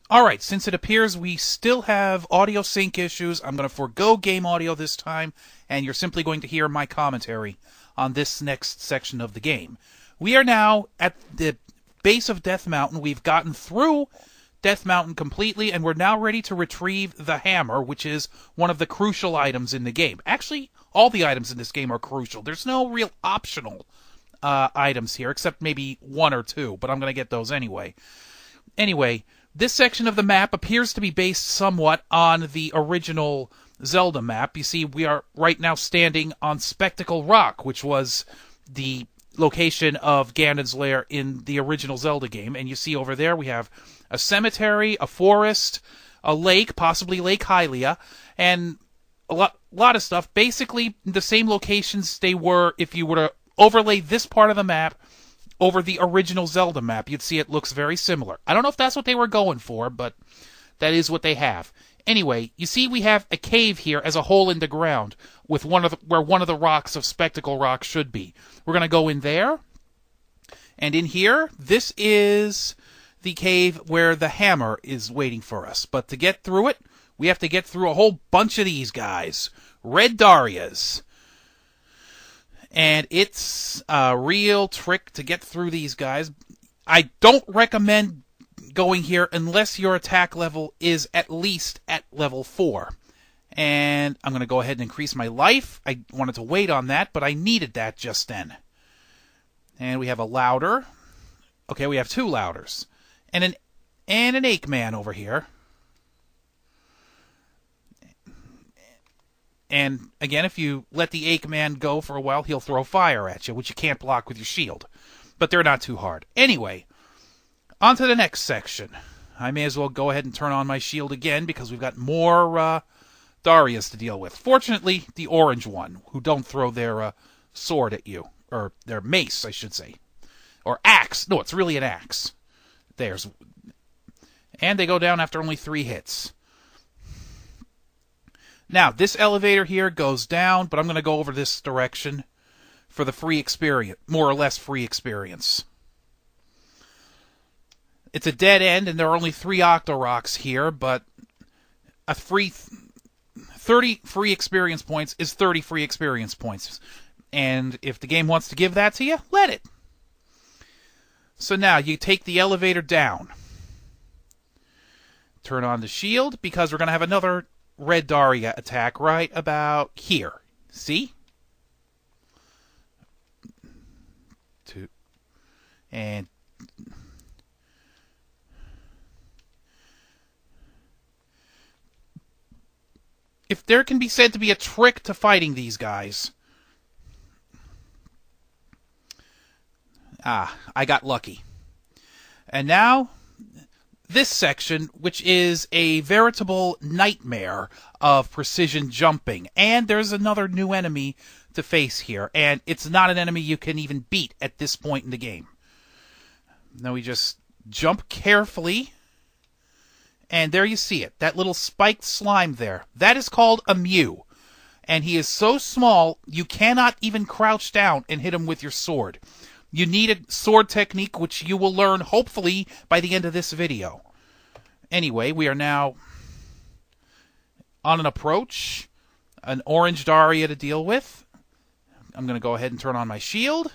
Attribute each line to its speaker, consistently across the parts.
Speaker 1: Alright, since it appears we still have audio sync issues, I'm going to forego game audio this time, and you're simply going to hear my commentary on this next section of the game. We are now at the base of Death Mountain. We've gotten through Death Mountain completely, and we're now ready to retrieve the hammer, which is one of the crucial items in the game. Actually, all the items in this game are crucial. There's no real optional items here, except maybe one or two, but I'm going to get those anyway. Anyway, this section of the map appears to be based somewhat on the original Zelda map. You see, we are right now standing on Spectacle Rock, which was the location of Ganon's lair in the original Zelda game. And you see over there we have a cemetery, a forest, a lake, possibly Lake Hylia, and a lot of stuff. Basically, the same locations they were if you were to overlay this part of the map over the original Zelda map. You'd see it looks very similar. I don't know if that's what they were going for, but that is what they have. Anyway, you see we have a cave here as a hole in the ground with where one of the rocks of Spectacle Rock should be. We're going to go in there. And in here, this is the cave where the hammer is waiting for us. But to get through it, we have to get through a whole bunch of these guys. Red Darias. And it's a real trick to get through these guys. I don't recommend going here unless your attack level is at least at level 4. And I'm going to go ahead and increase my life. I wanted to wait on that, but I needed that just then. And we have a louder. Okay, we have 2 louders. And an Ache Man over here. And, again, if you let the Ache Man go for a while, he'll throw fire at you, which you can't block with your shield. But they're not too hard. Anyway, on to the next section. I may as well go ahead and turn on my shield again, because we've got more Darias to deal with. Fortunately, the orange one, who don't throw their sword at you. Or their mace, I should say. Or axe. No, it's really an axe. There's. And they go down after only 3 hits. Now, this elevator here goes down, but I'm going to go over this direction for the free experience, more or less free experience. It's a dead end, and there are only 3 Octorocks here, but a free 30 free experience points is 30 free experience points. And if the game wants to give that to you, let it. So now, you take the elevator down. Turn on the shield, because we're going to have another Red Daria attack right about here. See? 2. And if there can be said to be a trick to fighting these guys. I got lucky. And now, this section, which is a veritable nightmare of precision jumping. And there's another new enemy to face here. And it's not an enemy you can even beat at this point in the game. Now we just jump carefully. And there you see it. That little spiked slime there. That is called a Mew. And he is so small, you cannot even crouch down and hit him with your sword. You need a sword technique, which you will learn, hopefully, by the end of this video. Anyway, we are now on an approach. An orange Daria to deal with. I'm going to go ahead and turn on my shield.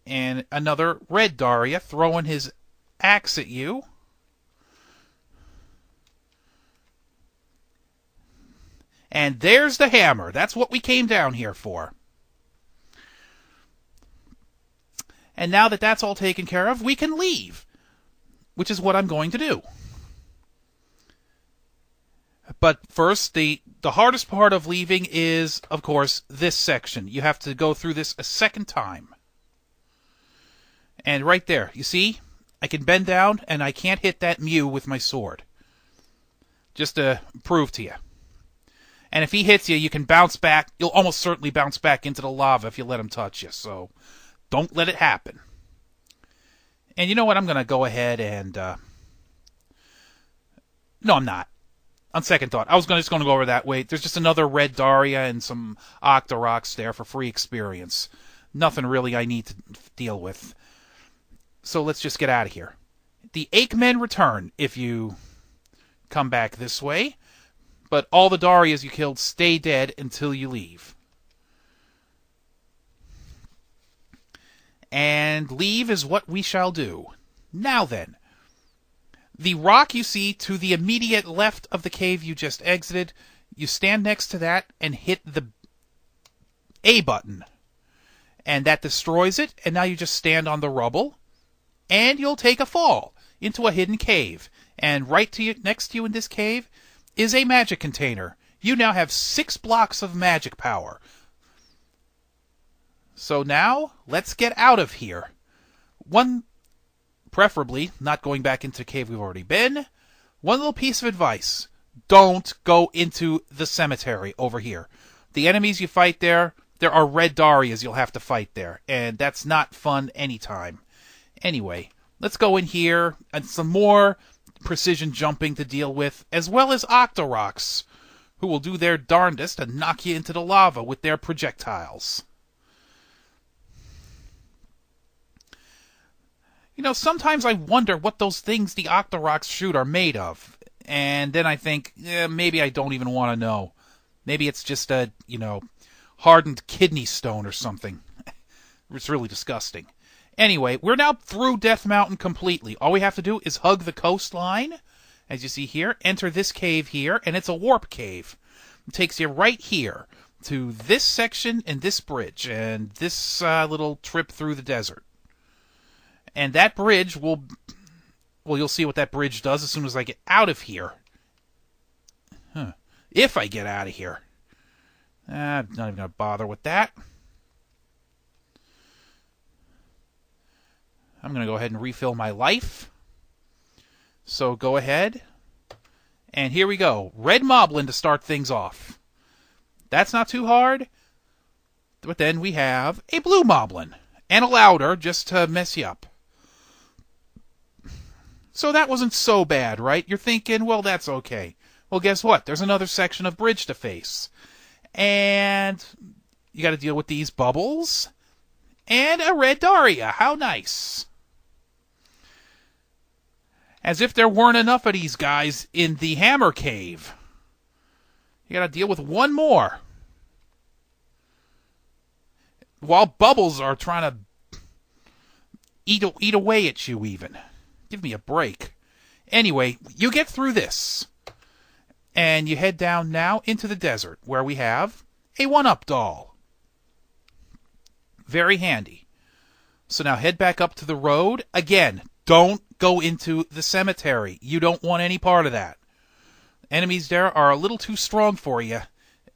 Speaker 1: And another red Daria throwing his axe at you. And there's the hammer. That's what we came down here for. And now that that's all taken care of, we can leave. Which is what I'm going to do. But first, the hardest part of leaving is, of course, this section. You have to go through this a second time. And right there, you see? I can bend down, and I can't hit that Mew with my sword. Just to prove to you. And if he hits you, you can bounce back. You'll almost certainly bounce back into the lava if you let him touch you. So, don't let it happen. And you know what? I'm going to go ahead and... No, I'm not. On second thought, I was just going to go over that way. There's just another red Daria and some Octorocks there for free experience. Nothing really I need to deal with. So let's just get out of here. The Aikmen return if you come back this way, but all the Darias you killed stay dead until you leave. And leave is what we shall do. Now then, the rock you see to the immediate left of the cave you just exited, you stand next to that and hit the A button. And that destroys it, and now you just stand on the rubble, and you'll take a fall into a hidden cave. And right to you, next to you in this cave is a magic container. You now have 6 blocks of magic power. So now, let's get out of here. Preferably, not going back into the cave we've already been. One little piece of advice. Don't go into the cemetery over here. The enemies you fight there are red Darias you'll have to fight there. And that's not fun anytime. Anyway, let's go in here and some more precision jumping to deal with, as well as Octoroks, who will do their darndest to knock you into the lava with their projectiles. You know, sometimes I wonder what those things the Octoroks shoot are made of. And then I think, maybe I don't even want to know. Maybe it's just a, hardened kidney stone or something. It's really disgusting. Anyway, we're now through Death Mountain completely. All we have to do is hug the coastline, as you see here, enter this cave here, and it's a warp cave. It takes you right here to this section and this bridge, and this little trip through the desert. And that bridge will... Well, you'll see what that bridge does as soon as I get out of here. If I get out of here. I'm not even going to bother with that. I'm going to go ahead and refill my life. So go ahead. And here we go. Red Moblin to start things off. That's not too hard. But then we have a blue Moblin. And a louder just to mess you up. So that wasn't so bad, right? You're thinking, well, that's okay. Well, guess what? There's another section of bridge to face. And you got to deal with these bubbles. And a red Daria. How nice. As if there weren't enough of these guys in the Hammer Cave. You got to deal with one more. While bubbles are trying to eat away at you even. Give me a break. Anyway, you get through this. And you head down now into the desert, where we have a 1-up doll. Very handy. So now head back up to the road. Again, don't go into the cemetery. You don't want any part of that. Enemies there are a little too strong for you,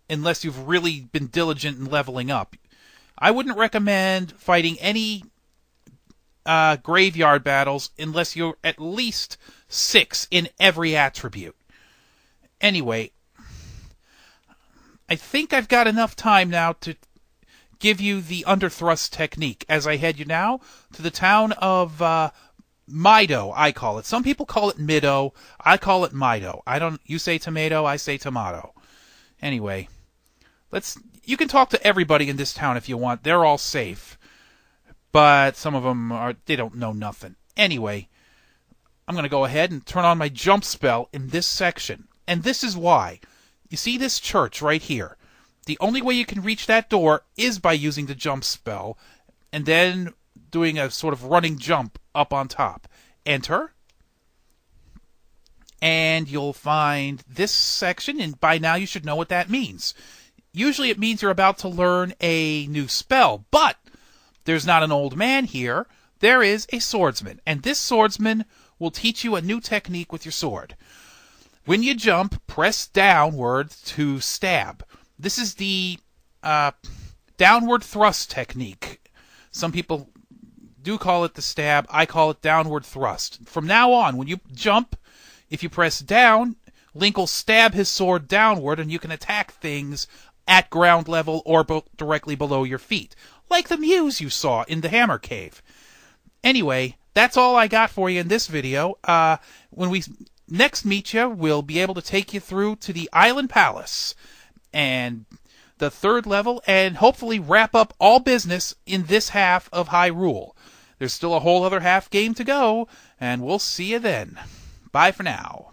Speaker 1: unless you've really been diligent in leveling up. I wouldn't recommend fighting any graveyard battles unless you're at least 6 in every attribute. Anyway, I think I've got enough time now to give you the underthrust technique as I head you now to the town of Mido, I call it. Some people call it Mido. I call it Mido. You say tomato, I say tomato. Anyway, you can talk to everybody in this town if you want. They're all safe. But some of them they don't know nothing. Anyway, I'm going to go ahead and turn on my jump spell in this section. And this is why. You see this church right here. The only way you can reach that door is by using the jump spell. And then doing a sort of running jump up on top. Enter. And you'll find this section. And by now you should know what that means. Usually it means you're about to learn a new spell. But there's not an old man here. There is a swordsman. And this swordsman will teach you a new technique with your sword. When you jump, press downward to stab. This is the downward thrust technique. Some people do call it the stab. I call it downward thrust. From now on, when you jump, if you press down, Link will stab his sword downward, and you can attack things at ground level or directly below your feet. Like the muse you saw in the Hammer Cave. Anyway, that's all I got for you in this video. When we next meet you, we'll be able to take you through to the Island Palace and the 3rd level, and hopefully wrap up all business in this half of Hyrule. There's still a whole other half game to go, and we'll see you then. Bye for now.